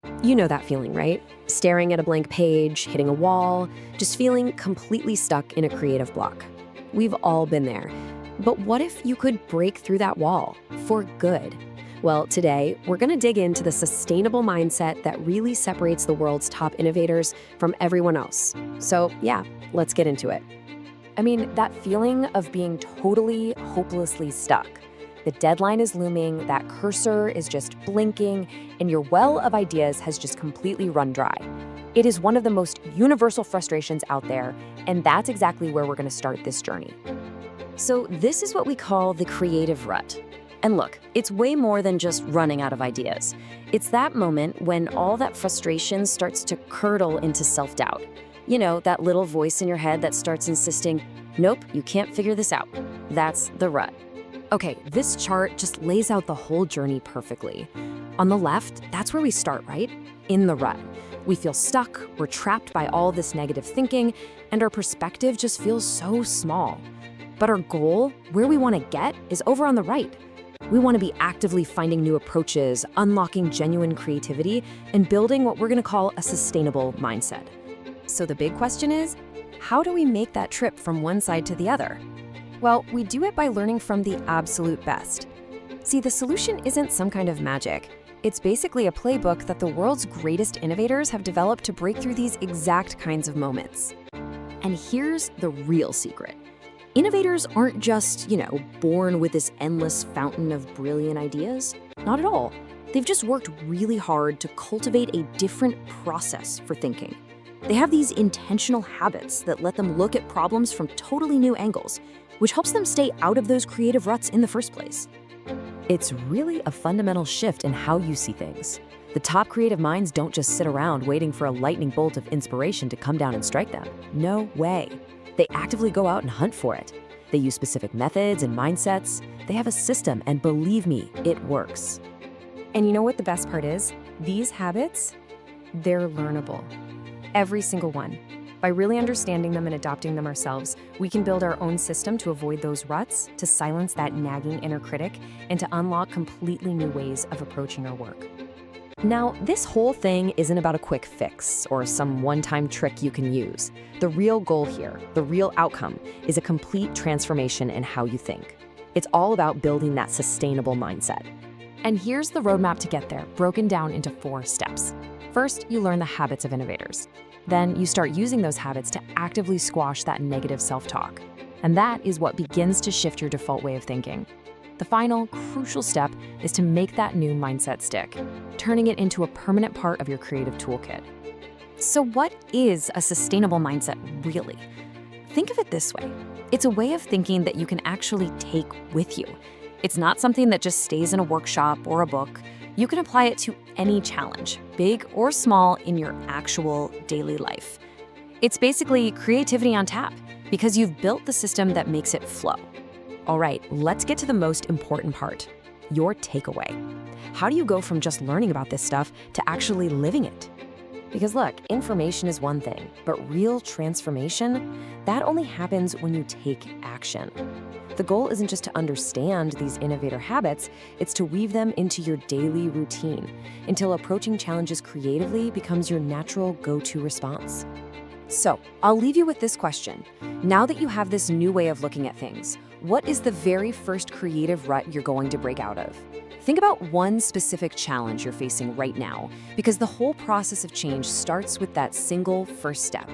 You know that feeling, right? Staring at a blank page, hitting a wall, just feeling completely stuck in a creative block. We've all been there. But what if you could break through that wall for good? Well, today, we're going to dig into the sustainable mindset that really separates the world's top innovators from everyone else. So, yeah, let's get into it. I mean, that feeling of being totally, hopelessly stuck. The deadline is looming, that cursor is just blinking, and your well of ideas has just completely run dry. It is one of the most universal frustrations out there, and that's exactly where we're going to start this journey. So, this is what we call the creative rut. And look, it's way more than just running out of ideas. It's that moment when all that frustration starts to curdle into self-doubt. You know, that little voice in your head that starts insisting, nope, you can't figure this out. That's the rut. Okay, this chart just lays out the whole journey perfectly. On the left, that's where we start, right? In the rut. We feel stuck, we're trapped by all this negative thinking, and our perspective just feels so small. But our goal, where we want to get, is over on the right. We want to be actively finding new approaches, unlocking genuine creativity, and building what we're going to call a sustainable mindset. So the big question is, how do we make that trip from one side to the other? Well, we do it by learning from the absolute best. See, the solution isn't some kind of magic. It's basically a playbook that the world's greatest innovators have developed to break through these exact kinds of moments. And here's the real secret. Innovators aren't just, born with this endless fountain of brilliant ideas. Not at all. They've just worked really hard to cultivate a different process for thinking. They have these intentional habits that let them look at problems from totally new angles, which helps them stay out of those creative ruts in the first place. It's really a fundamental shift in how you see things. The top creative minds don't just sit around waiting for a lightning bolt of inspiration to come down and strike them. No way. They actively go out and hunt for it. They use specific methods and mindsets. They have a system, and believe me, it works. And you know what the best part is? These habits, they're learnable. Every single one. By really understanding them and adopting them ourselves, we can build our own system to avoid those ruts, to silence that nagging inner critic, and to unlock completely new ways of approaching our work. Now, this whole thing isn't about a quick fix or some one-time trick you can use. The real goal here, the real outcome, is a complete transformation in how you think. It's all about building that sustainable mindset. And here's the roadmap to get there, broken down into 4 steps. First, you learn the habits of innovators. Then you start using those habits to actively squash that negative self-talk. And that is what begins to shift your default way of thinking. The final, crucial step is to make that new mindset stick, turning it into a permanent part of your creative toolkit. So what is a sustainable mindset really? Think of it this way. It's a way of thinking that you can actually take with you. It's not something that just stays in a workshop or a book. You can apply it to any challenge, big or small, in your actual daily life. It's basically creativity on tap, because you've built the system that makes it flow. All right, let's get to the most important part, your takeaway. How do you go from just learning about this stuff to actually living it? Because look, information is one thing, but real transformation, that only happens when you take action. The goal isn't just to understand these innovator habits, it's to weave them into your daily routine until approaching challenges creatively becomes your natural go-to response. So, I'll leave you with this question. Now that you have this new way of looking at things, what is the very first creative rut you're going to break out of? Think about one specific challenge you're facing right now, because the whole process of change starts with that single first step.